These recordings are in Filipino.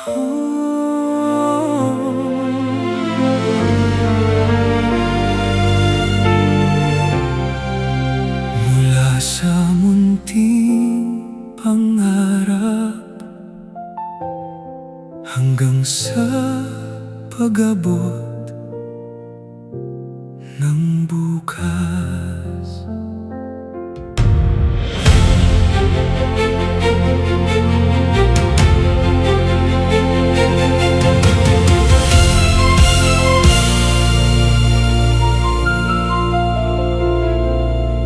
Mula sa munting pangarap hanggang sa pag-abot ng bukas.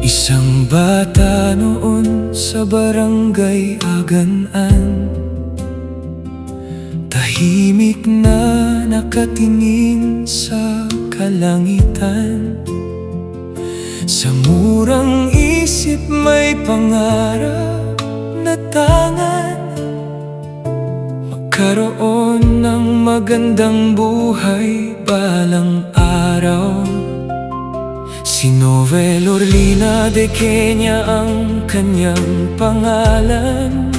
Isang bata noon sa barangay Agan-an, tahimik na nakatingin sa kalangitan. Sa murang isip may pangarap na tangan, magkaroon ng magandang buhay balang araw. Si Noel Orlina de Kenya ang kanyang pangalan.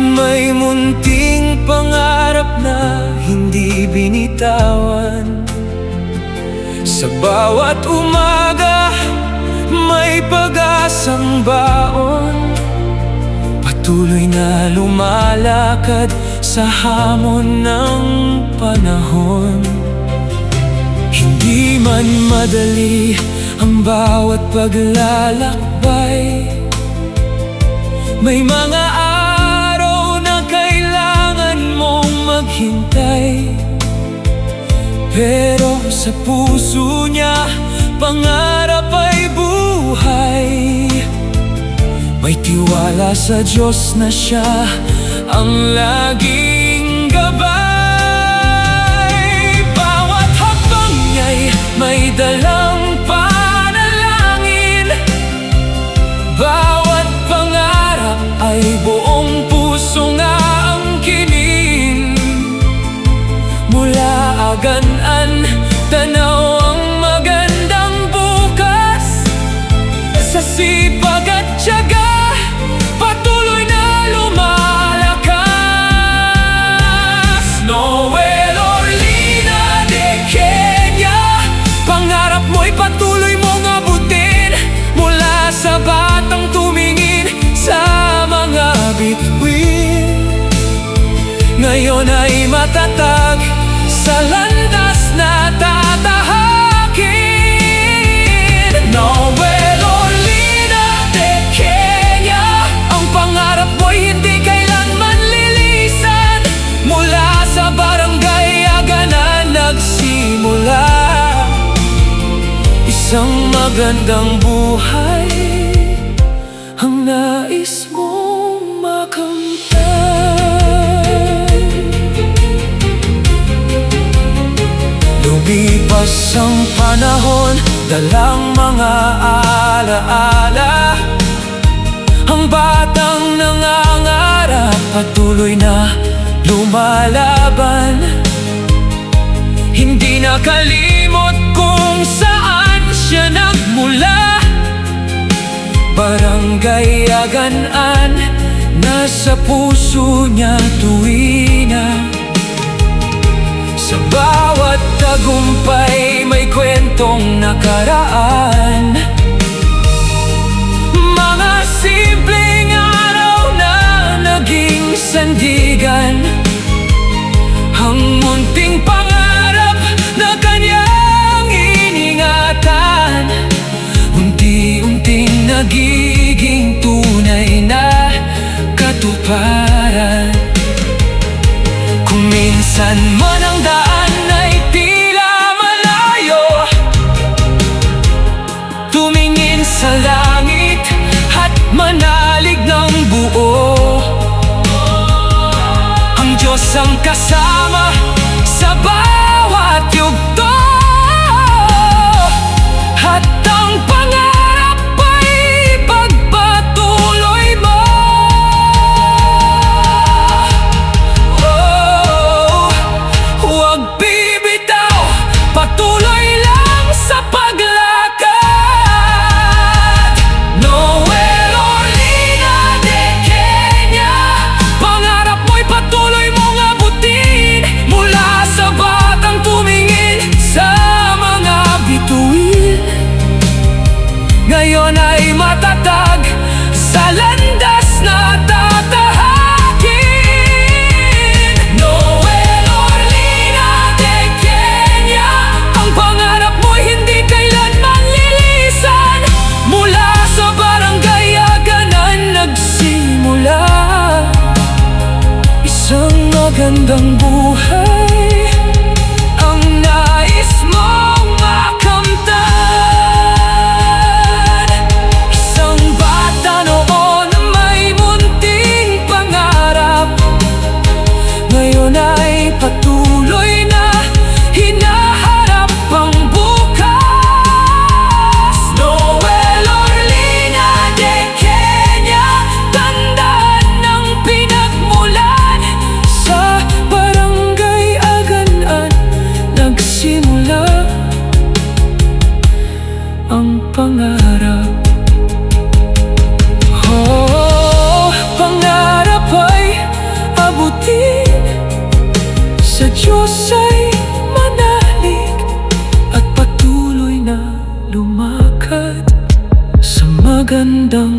May munting pangarap na hindi binitawan. Sa bawat umaga may pag-asang baon, patuloy na lumalakad sa hamon ng panahon. Hindi man madali ang bawat paglalakbay, may mga araw na kailangan mong maghintay. Pero sa puso niya, pangarap ay buhay. May tiwala sa Diyos na Siya ang laging gabay. Bawat hakbang niya'y may dalang panalangin, bawat pangarap ay buong puso nga ang kinin. Mula Agan-an, tanaw ang magandang bukas. Sa sipag at tiyaga, patuloy na lumalakas. Noel Orlina de Kenya, pangarap mo'y patuloy mong abutin. Mula sa batang tumingin sa mga bituin, ngayon ay matatag sa landas na tatahakin. Noel Orlina de Kenya, ang pangarap mo'y hindi kailanman lilisan. Mula sa barangay Agan-an nagsimula isang magandang buhay ang nais mong makamtan. Lumipas ang panahon, dalang mga alaala. Ang batang nangangarap, patuloy na lumalaban. Hindi nakalimot kung saan siya nagmula. Barangay Agan-an, nasa puso niya tuwina. Sa bawat tagumpay may kwentong nakaraan. Mga simpleng araw na naging sandigan. Ang munting pangarap na kanyang iningatan, unti-unting nagiging tunay na katuparan. Kung minsan man ang daan ay tila malayo, tumingin sa langit at manalig ng buo. Ang Diyos ang kasama sa bawat yugto, at ang pangarap ay pagpatuloy mo. Huwag bibitaw, patuloy lang sa paglakad. Noel Orlina de Kenya, pangarap mo'y patuloy mo magandang buhay ang nais mong makamtan. Isang bata noon na may munting pangarap, ngayon ay patuloy na hinaharap ang bukas. Noel Orlina de Kenya, tandaan ng pinagmulan. Sa Barangay Aganan nagsimula ang pangarap. Oh, pangarap ay abutin, sa Diyos ay manalig, at patuloy na lumakad sa magandang